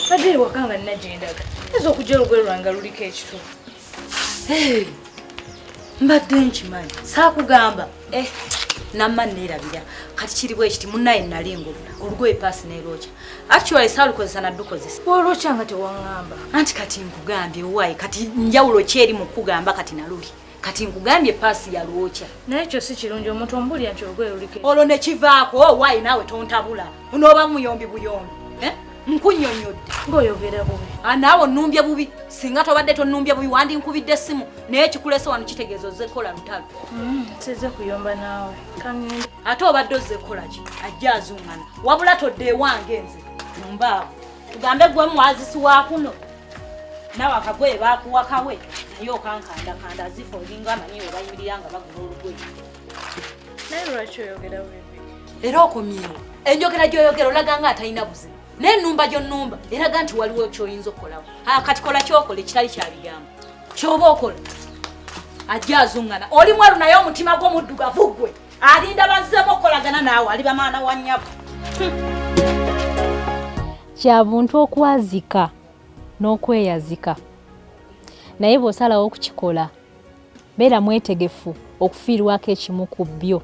Badiri wakanga najendaga. Ezo kujero gwe lwanga luliko ekitu. Mbadde nkimanyi. Saakugamba. Namma neerabira. Kati kiri bwe kiti munnaye nalingo. Olugoye paasi neerocha. Actually saalukozesa naddukozesa. Wolocha nga tewangamba. Anti kati nkugambye wayi kati njawulo kyeri mu kugamba kati naluli. Kati nkugambye paasi ya lwocha. Naye kyo si kirungi omuntu ombuli anti olugoye luliko. Olwo ne kivaako wayi naawe tontabula. Onooba muyombi buyombi. Nkunyonyodde ngoyogera bubi naawe nnumbye bubi singa tobadde tonnumbye bubi wandi nkubidde essimu naye kikulese wano kitegeezo zekola lutalo seze kuyomba naawe kangende ate obadde ozzekola ki ajja azungana wabula todde ewange nze mbaawo tugambe gwe mwazisi wa kuno nawe akagoye baakuwakawe naye okankandakanda zifo olinga amanyi webayimirira nga bagula olugoye naye lwaki oyogera bubi era okomyewo enjogera gy'oyogera olaga nga atalina buzibu n'ennumba gy'onnumba eraga nti waliwo ky'oyinza okukolawo kati kola ky'okola ekitali kya bigambo ky'oba okola ajja azungana oli mwalu naye omutima gw'omuddugavu gwe alinda bazzeemu okukolagana naawe ali bamaana wa nnyabo kya buntu okwazika n'okweyazika naye bw'osalawo okukikola beera mwetegefu okufiirwako ekimu ku byo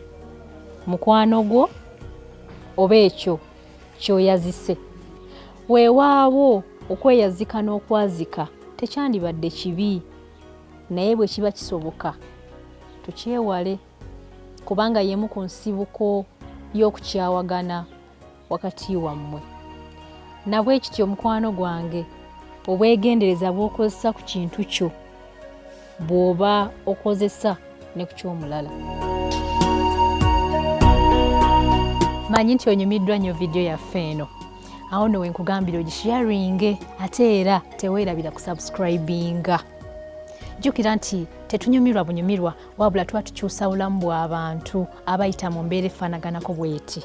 mukwano gwo oba ekyo ky'oyazise weewaawo okweyazika n'okwazika tekyandibadde kibi naye bwe kiba kisoboka tukyewale kubanga yemu ku nsibuko y'okukyawagana wakati wammwe nabwe ekityo mukwano gwange obwegendereza bw'okozesa ku kintu kyo bw'oba okozesa ne ku ky'omulala manyi nti onyumiddwa nnyo vidiyo yaffe eno awo nno wenkugambira ogisharinge ate era teweerabira kusubscribinga jjukira nti tetunyumirwa bunyumirwa wabula tuba tukyusa bulamu bw'abantu abayita mu mbeera efaanaganako bw'eti